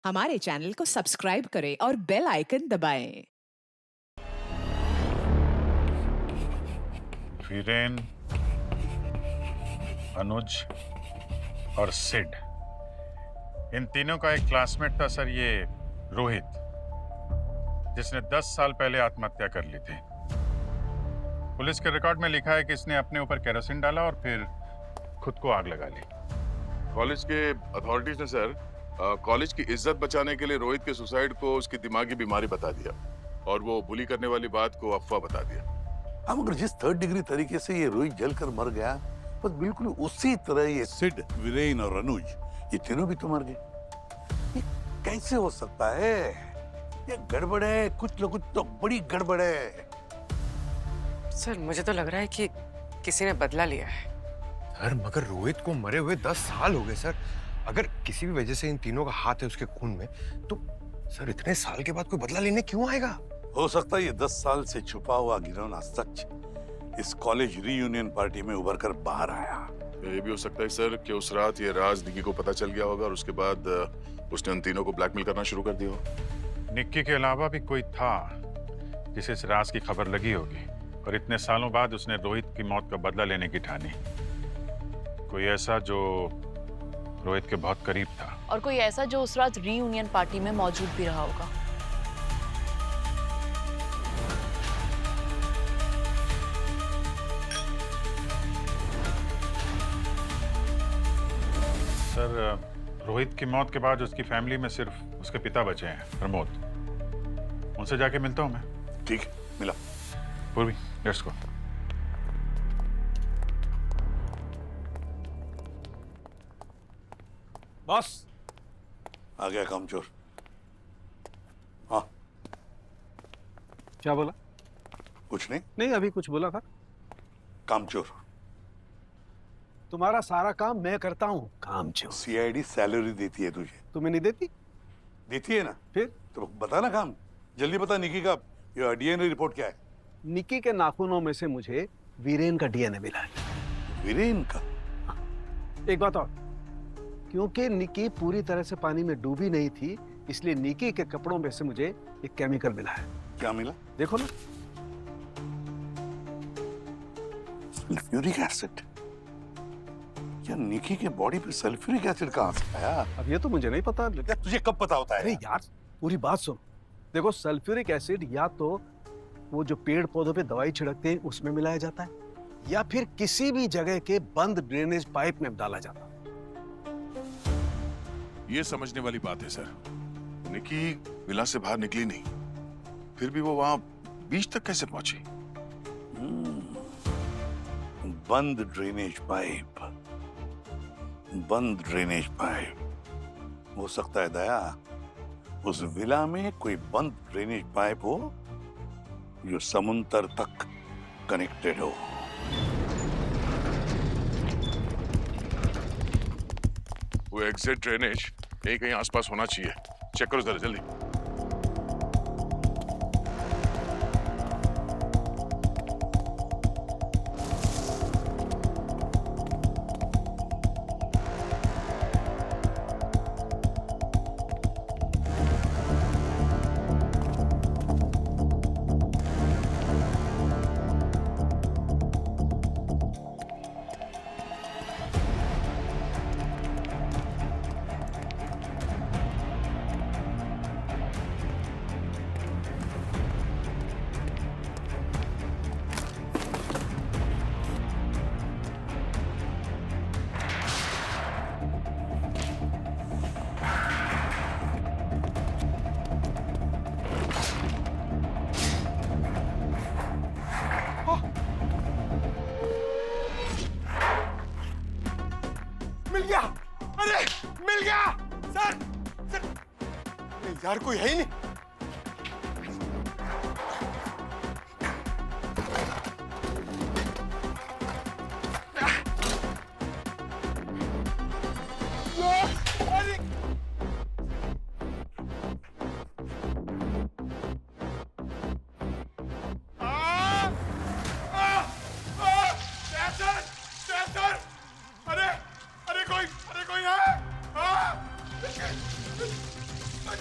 हमारे चैनल को सब्सक्राइब करें और बेल आइकन दबाएं। वीरेन, अनुज और सिड, इन तीनों का एक क्लासमेट था सर, ये रोहित, जिसने 10 साल पहले आत्महत्या कर ली थी। पुलिस के रिकॉर्ड में लिखा है कि इसने अपने ऊपर केरोसिन डाला और फिर खुद को आग लगा ली। कॉलेज के अथॉरिटीज ने सर कॉलेज की इज्जत बचाने के लिए रोहित के सुसाइड को उसकी दिमागी बीमारी बता दिया और वो बुली करने वाली बात को अफवाह बता दिया। हाँ, मगर जिस थर्ड डिग्री तरीके से ये रोहित जलकर मर गया, बस बिल्कुल उसी तरह ये सिड, वीरेन और अनुज, ये तीनों भी तो मर गए। ये कैसे हो सकता है? ये गड़बड़ है, कुछ न कुछ तो बड़ी गड़बड़ है। सर मुझे तो लग रहा है कि किसी ने बदला लिया है। सर मगर रोहित को मरे हुए 10 साल हो गए सर। अगर किसी भी वजह से इन तीनों का हाथ है उसके खून में, तो सर इतने साल के बाद कोई बदला लेने क्यों आएगा? हो सकता है ये 10 साल से छुपा हुआ घिनौना सच इस कॉलेज रीयूनियन पार्टी में उभर कर बाहर आया। ये भी हो सकता है सर कि उस रात ये राज निक्की को पता चल गया होगा और उसके बाद उसने उन तीनों को ब्लैकमेल करना शुरू कर दिया हो। निक्की के अलावा भी कोई था जिसे इस राज की खबर लगी होगी और इतने सालों बाद उसने रोहित की मौत का बदला लेने की ठानी। कोई ऐसा जो रोहित के बहुत करीब था, और कोई ऐसा जो उस रात रीयूनियन पार्टी में मौजूद भी रहा होगा। सर रोहित की मौत के बाद उसकी फैमिली में सिर्फ उसके पिता बचे हैं, प्रमोद। उनसे जाके मिलता हूं मैं। ठीक, मिला। पूर्वी, लेट्स गो। बॉस आ गया कामचोर। हाँ, क्या बोला? कुछ नहीं, नहीं, अभी कुछ बोला था। कामचोर। तुम्हारा सारा काम मैं करता हूँ, कामचोर। सीआईडी सैलरी देती है तुझे। तुम्हें नहीं देती? देती है ना? फिर तो बता ना काम, जल्दी बता। निकी का ये डीएनए रिपोर्ट क्या है? निकी के नाखूनों में से मुझे वीरेन का डीएनए मिला है। वीरेन का? एक बात और, क्योंकि निकी पूरी तरह से पानी में डूबी नहीं थी, इसलिए निकी के कपड़ों में से मुझे एक केमिकल मिला है। क्या मिला? देखो ना। Sulphuric acid. क्या निकी के बॉडी पे सल्फ्यूरिक एसिड कहां से आया? अब ये तो मुझे नहीं पता। क्या तुझे कब पता होता है? अरे यार, पूरी बात सुन। देखो, सल्फ्यूरिक एसिड या तो वो जो पेड़ पौधों पे दवाई छिड़कते हैं उसमें मिलाया जाता है, या फिर किसी भी जगह के बंद ड्रेनेज पाइप में डाला जाता है। ये समझने वाली बात है सर। निक्की विला से बाहर निकली नहीं, फिर भी वो वहां बीच तक कैसे पहुंची? बंद ड्रेनेज पाइप। बंद ड्रेनेज पाइप हो सकता है दया, उस विला में कोई बंद ड्रेनेज पाइप हो जो समुद्र तक कनेक्टेड हो। वो एग्जिट ड्रेनेज कहीं कहीं आसपास होना चाहिए। चेक करो जरा जल्दी। मिल गया! अरे मिल गया! सर, सर यार कोई है ही नहीं।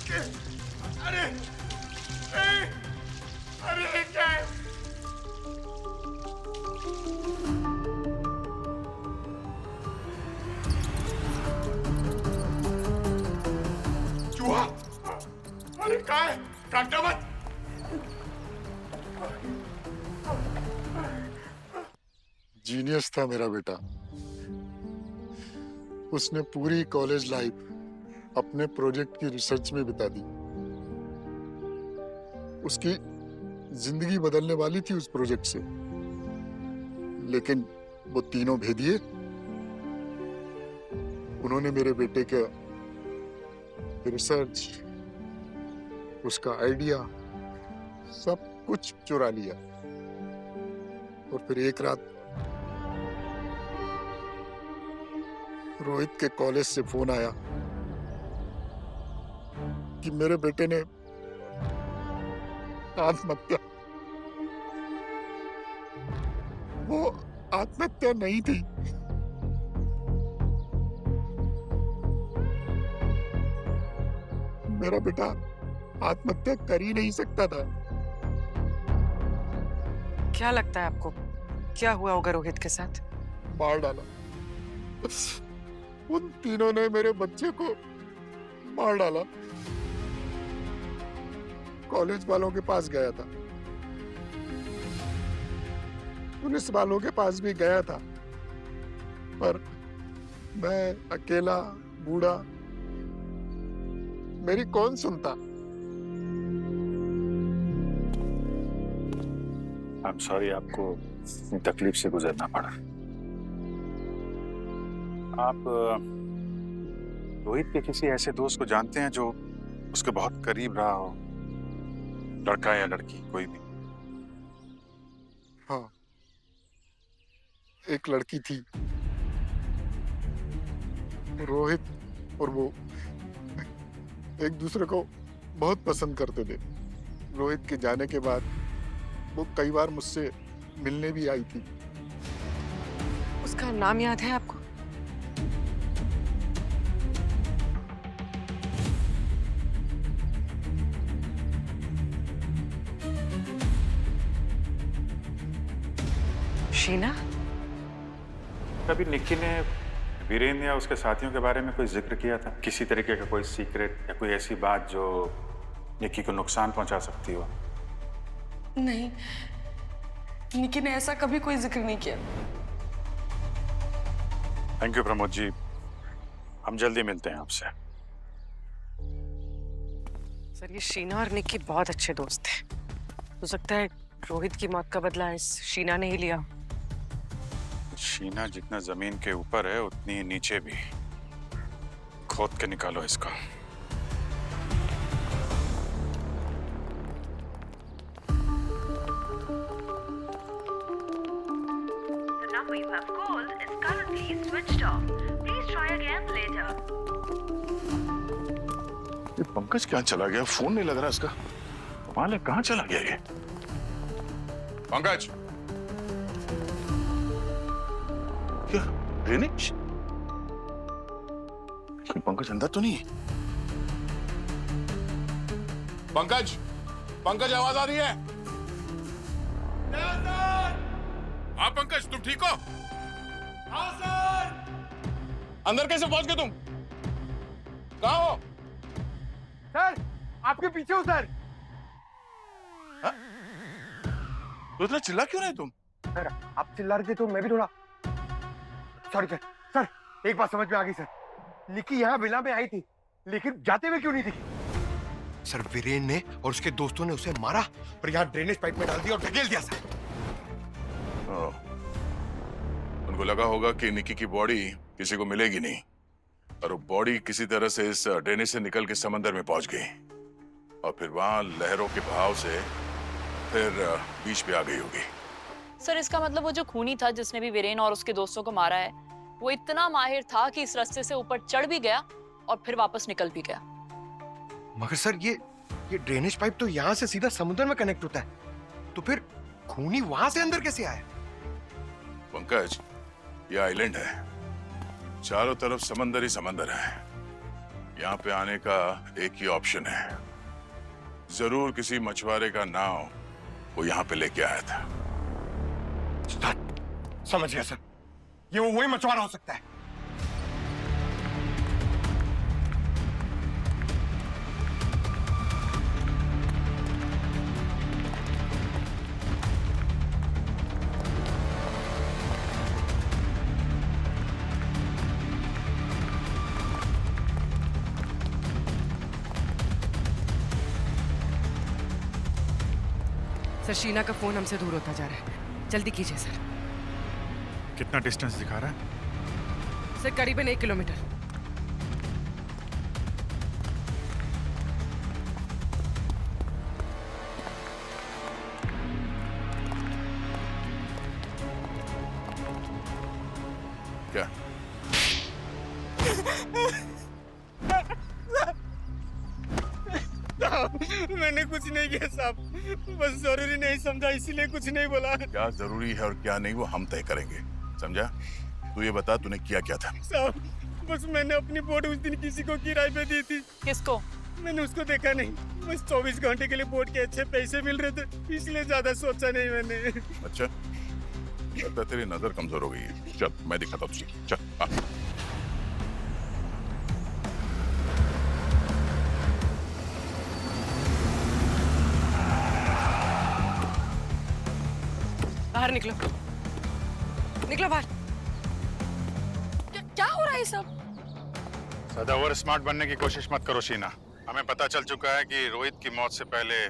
के अरे अरे क्या है? चूहा अरे क्या है? काटना मत। जीनियस था मेरा बेटा। उसने पूरी कॉलेज लाइफ अपने प्रोजेक्ट की रिसर्च में बिता दी। उसकी जिंदगी बदलने वाली थी उस प्रोजेक्ट से, लेकिन वो तीनों भेदिए उन्होंने मेरे बेटे का रिसर्च, उसका आइडिया, सब कुछ चुरा लिया। और फिर एक रात रोहित के कॉलेज से फोन आया कि मेरे बेटे ने आत्महत्या। वो आत्महत्या नहीं थी, मेरा बेटा आत्महत्या कर ही नहीं सकता था। क्या लगता है आपको क्या हुआ होगा रोहित के साथ? मार डाला। उन तीनों ने मेरे बच्चे को मार डाला। कॉलेज वालों के पास गया था, पुलिस वालों के पास भी गया था, पर मैं अकेला बूढ़ा, मेरी कौन सुनता। I'm sorry आपको इतनी तकलीफ से गुजरना पड़ा। आप रोहित के किसी ऐसे दोस्त को जानते हैं जो उसके बहुत करीब रहा हो, लड़का या लड़की कोई भी? हाँ, एक लड़की थी, रोहित और वो एक दूसरे को बहुत पसंद करते थे। रोहित के जाने के बाद वो कई बार मुझसे मिलने भी आई थी। उसका नाम याद है आपको? शीना? कभी निक्की ने वीरेंद्र या उसके साथियों के बारे में कोई जिक्र किया था? किसी तरीके का कोई सीक्रेट या कोई ऐसी बात जो निक्की को नुकसान पहुंचा सकती हो? नहीं, निक्की ने ऐसा कभी कोई जिक्र नहीं किया। थैंक यू प्रमोद जी, हम जल्दी मिलते हैं आपसे। सर, ये शीना और निक्की बहुत अच्छे दोस्त थे। हो सकता है रोहित की मौत का बदला इस शीना ने ही लिया। शीना जितना जमीन के ऊपर है उतनी ही नीचे भी। खोद के निकालो इसको। The number you have called is currently switched off. Please try again later. ये पंकज क्या चला गया? फोन नहीं लग रहा इसका। कमाल है, कहाँ चला गया ये? पंकज, क्या रेनिश? पंकज अंदर तो नहीं है? पंकज, पंकज आवाज आ रही है? हाँ पंकज, तुम ठीक हो? हाँ सर। अंदर कैसे पहुंच गए तुम? कहाँ हो? सर, आपके पीछे हूँ सर। तो इतना चिल्ला क्यों रहे तुम? सर, आप चिल्ला रहे थे तो मैं भी थोड़ा सॉरी सर। सर, एक बात समझ में आ गई सर। निक्की यहाँ विला में आई थी, लेकिन जाते हुए क्यों नहीं दिखी? सर, वीरेन ने और उसके दोस्तों ने उसे मारा और यहाँ ड्रेनेज पाइप में डाल दिया और ढकेल दिया सर। उनको लगा होगा कि निक्की की बॉडी किसी को मिलेगी नहीं, और वो बॉडी किसी तरह से इस ड्रेनेज से निकल के समंदर में पहुंच गई, और फिर वहां लहरों के बहाव से फिर बीच पे आ गई होगी। सर, इसका मतलब वो जो खूनी था जिसने भी वीरेन और उसके दोस्तों को मारा है, वो इतना माहिर था कि इस रास्ते से ऊपर चढ़ भी गया और फिर वापस निकल भी गया। मगर सर, ये ड्रेनेज पाइप तो यहाँ से सीधा समुद्र में कनेक्ट होता है, तो फिर खूनी वहां से अंदर कैसे आया? पंकज, ये आइलैंड है, चारों तरफ समंदर ही समंदर है। यहाँ पे आने का एक ही ऑप्शन है, जरूर किसी मछुआरे का नाव वो यहाँ पे लेके आया था। समझ गया सर, ये वो वही मछुआरा हो सकता है। सर शीना का फोन हमसे दूर होता जा रहा है, जल्दी कीजिए सर। कितना डिस्टेंस दिखा रहा है? सर करीबन 1 किलोमीटर। क्या? मैंने कुछ नहीं किया साहब, बस जरूरी नहीं समझा इसीलिए कुछ नहीं बोला। क्या जरूरी है और क्या नहीं वो हम तय करेंगे, समझा? तू ये बता तूने किया क्या था? साहब बस मैंने अपनी बोट उस दिन किसी को किराए पे दी थी। किसको? मैंने उसको देखा नहीं, बस 24 घंटे के लिए बोट के अच्छे पैसे मिल रहे थे, इसलिए ज्यादा सोचा नहीं मैंने। अच्छा, लगता है तेरी नजर कमजोर हो गई है। चल मैं दिखाता हूँ तुझे, चल आ। बाहर निकलो, निकलो बाहर। क्या हो रहा है सब? ज्यादा ओवर स्मार्ट बनने की कोशिश मत करो शीना। हमें पता चल चुका है कि रोहित की मौत से पहले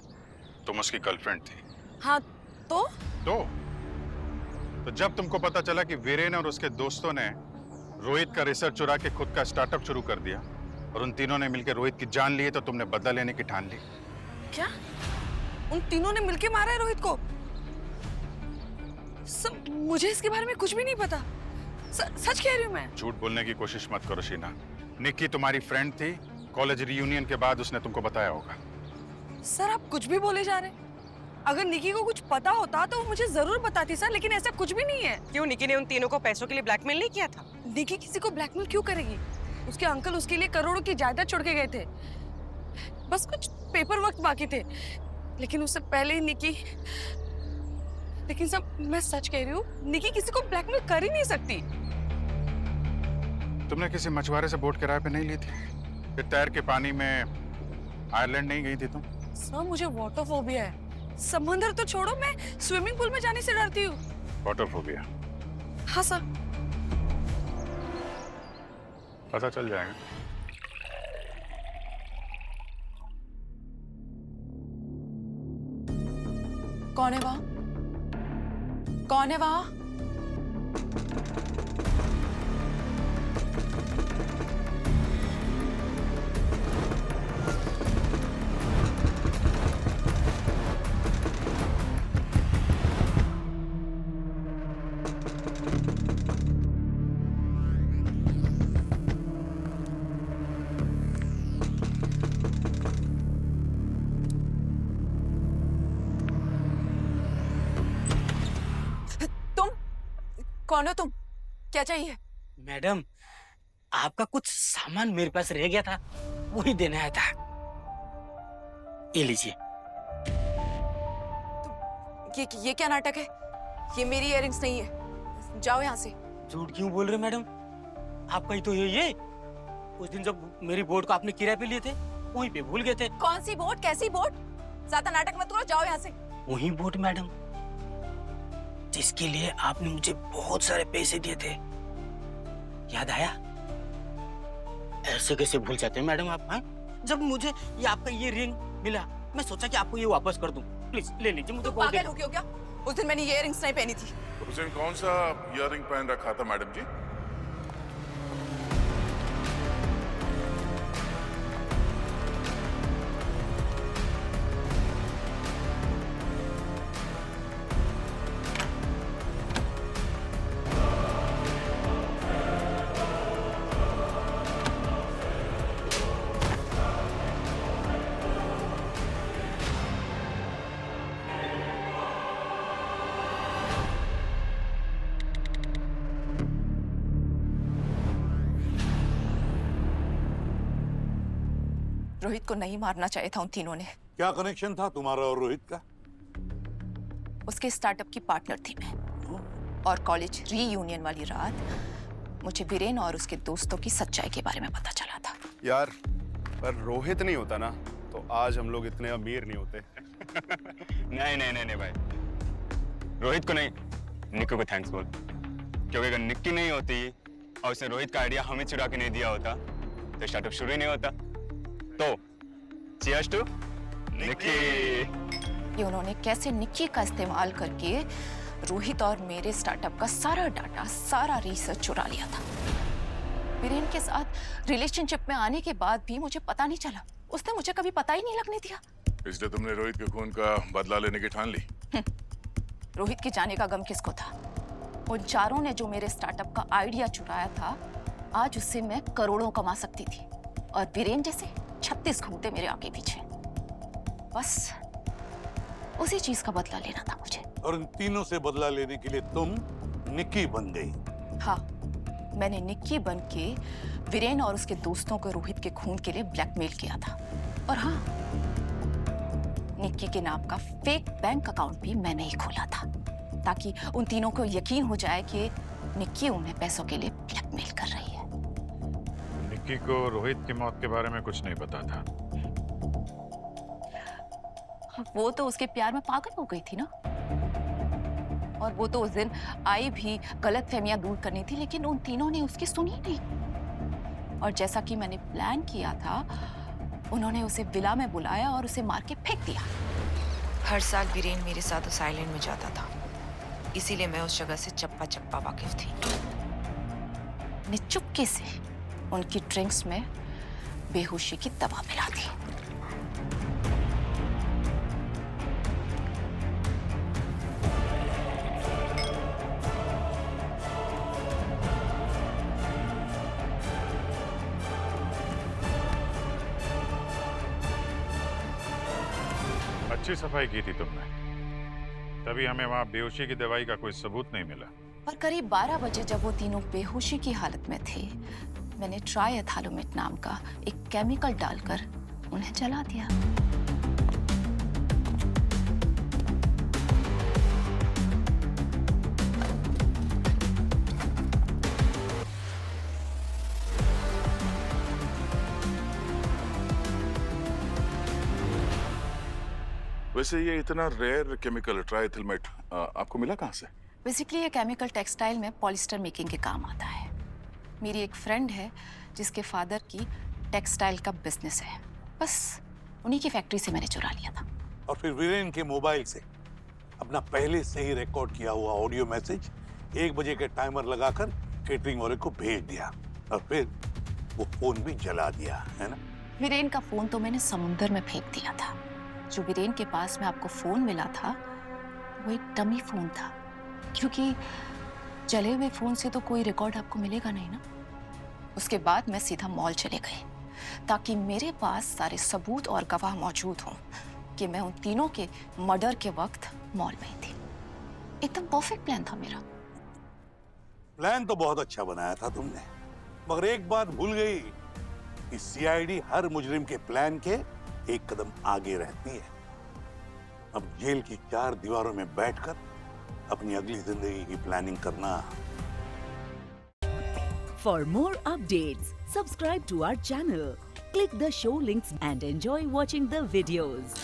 तुम उसकी गर्लफ्रेंड थी। हाँ तो जब तुमको पता चला कि वीरेन और उसके दोस्तों ने रोहित का रिसर्च चुरा के खुद का स्टार्टअप शुरू कर दिया और उन तीनों ने मिलकर रोहित की जान ली है, तो तुमने बदला लेने की ठान ली। क्या उन तीनों ने मिलके मारा है रोहित को? मुझे इसके बारे में कुछ भी नहीं पता। सच कह रही हूँ मैं। झूठ बोलने की कोशिश मत करो शीना। निक्की तुम्हारी फ्रेंड थी, कॉलेज रियूनियन के बाद उसने तुमको बताया होगा। सर आप कुछ भी बोले जा रहे हैं। अगर निकी को कुछ पता होता तो वो मुझे जरूर बताती सर, लेकिन ऐसा कुछ भी नहीं है। क्यों निकी ने उन तीनों को पैसों के लिए ब्लैकमेल नहीं किया था? निकी किसी को ब्लैकमेल क्यों करेगी? उसके अंकल उसके लिए करोड़ों की जायदाद छोड़ के गए थे, बस कुछ पेपर वर्क बाकी थे। लेकिन उससे पहले ही निकी, लेकिन सब मैं सच कह रही हूँ, निकी किसी को ब्लैकमेल कर ही नहीं सकती। तुमने किसी मछुआरे से बोट किराए पे नहीं ली थी? फिर तैर के पानी में आयरलैंड नहीं गई थी तुम? सर मुझे वाटर फोबिया है। समंदर तो छोड़ो, मैं स्विमिंग पूल में जाने से डरती हूँ। Water phobia? हाँ सर। पता चल जाएगा। कौन है वहाँ? कौन है वहाँ? कौन हो तुम? क्या चाहिए? मैडम आपका कुछ सामान मेरे पास रह गया था, वही देने आया था। ये लीजिए। ये क्या नाटक है? ये मेरी इयररिंग्स नहीं है, जाओ यहाँ से। झूठ क्यों बोल रहे मैडम? आपका ही तो ये उस दिन जब मेरी बोट को आपने किराए पे लिए थे, वहीं पे भूल गए थे। कौन सी बोट? कैसी बोट? ज्यादा नाटक मत करो, जाओ यहाँ से। वही बोट मैडम, जिसके लिए आपने मुझे बहुत सारे पैसे दिए थे, याद आया? ऐसे कैसे भूल जाते हैं मैडम आप? हाँ? जब मुझे ये आपका ये रिंग मिला, मैं सोचा कि आपको ये वापस कर दूं। प्लीज ले लीजिए, मुझे बहुत पागल हो गए हो क्या? उस दिन मैंने ये इयररिंग्स नहीं पहनी थी। उस दिन कौन सा इयररिंग पहन रखा था मैडम जी? रोहित को नहीं मारना चाहिए था उन तीनों ने। क्या कनेक्शन था तुम्हारा और रोहित का? उसके स्टार्टअप की पार्टनर थी मैं, और कॉलेज रीयूनियन वाली रात मुझे वीरेन और उसके दोस्तों की सच्चाई के बारे में पता चला था। यार, पर रोहित नहीं होता ना तो आज हम लोग इतने अमीर नहीं होते। नहीं नहीं नहीं नहीं भाई, रोहित को नहीं, निक्की को थैंक्स बोल, क्योंकि अगर निक्की नहीं होती और उसने रोहित का आइडिया हमें चुरा के नहीं दिया होता तो स्टार्टअप शुरू ही नहीं होता। तो चीयर्स टू निक्की। कि उन्होंने कैसे निक्की का इस्तेमाल करके रोहित और मेरे स्टार्टअप का सारा डाटा, सारा रिसर्च चुरा लिया था। वीरेन के साथ रिलेशनशिप में आने के बाद भी मुझे पता नहीं चला, उसने मुझे कभी पता ही नहीं लगने दिया। इसलिए तुमने रोहित के खून का बदला लेने की ठान ली? रोहित के जाने का गम किसको था? उन चारों ने जो मेरे स्टार्टअप का आइडिया चुराया था, आज उससे मैं करोड़ों कमा सकती थी, और वीरेन जैसे 36 घूमते मेरे आगे पीछे। बस उसी चीज का बदला लेना था मुझे। और इन तीनों से बदला लेने के लिए तुम निक्की बन गई? हाँ, मैंने निक्की बन के वीरेन और उसके दोस्तों को रोहित के खून के लिए ब्लैकमेल किया था। और हाँ, निक्की के नाम का फेक बैंक अकाउंट भी मैंने ही खोला था, ताकि उन तीनों को यकीन हो जाए कि निक्की उन्हें पैसों के लिए ब्लैकमेल कर रही है। निक्की को रोहित की मौत के बारे में कुछ नहीं पता था। वो तो उसके प्यार में पागल हो गई थी ना, और वो तो उस दिन आई भी गलतफहमियां दूर करनी थी, लेकिन उन तीनों ने उसकी सुनी नहीं। और जैसा कि मैंने प्लान किया था, उन्होंने उसे विला में बुलाया और उसे मार के फेंक दिया। हर साल वीरेन मेरे साथ उस आइलैंड में जाता था, इसीलिए मैं उस जगह से चप्पा चप्पा वाकिफ थी। ने चुपके से उनकी ड्रिंक्स में बेहोशी की दवा मिला दी। अच्छी सफाई की थी तुमने, तभी हमें वहां बेहोशी की दवाई का कोई सबूत नहीं मिला। और करीब 12 बजे जब वो तीनों बेहोशी की हालत में थे, मैंने ट्राइएथैलोमेट नाम का एक केमिकल डालकर उन्हें जला दिया। वैसे ये इतना रेयर केमिकल ट्राइएथैलोमेट आपको मिला कहाँ से? बेसिकली ये केमिकल टेक्सटाइल में पॉलिस्टर मेकिंग के काम आता है। मेरी एक फ्रेंड है जिसके फादर की टेक्सटाइल का बिजनेस है, बस उन्हीं की फैक्ट्री से मैंने चुरा लिया था। और फिर वीरेन के मोबाइल से अपना पहले से ही रिकॉर्ड किया हुआ ऑडियो मैसेज 1 बजे के टाइमर लगाकर केटरिंग वाले को भेज दिया, और फिर वो फोन भी जला दिया, है ना? वीरेन का फोन तो मैंने समुंदर में फेंक दिया था। जो वीरेन के पास में आपको फोन मिला था, वो एक डमी फोन था, क्योंकि जले हुए फोन से तो कोई रिकॉर्ड आपको मिलेगा नहीं ना। उसके बाद मैं सीधा मॉल चले गई, ताकि मेरे पास सारे सबूत और गवाह मौजूद हों कि मैं उन तीनों के मर्डर के वक्त मॉल में ही थी। एकदम परफेक्ट प्लान था मेरा। प्लान तो बहुत अच्छा बनाया था तुमने, मगर एक बात भूल गई कि सीआईडी हर मुजरिम के प्लान के एक कदम आगे रहती है। अब जेल की 4 दीवारों में बैठकर अपनी अगली जिंदगी की प्लानिंग करना। For more updates, subscribe to our channel, click the show links and enjoy watching the videos.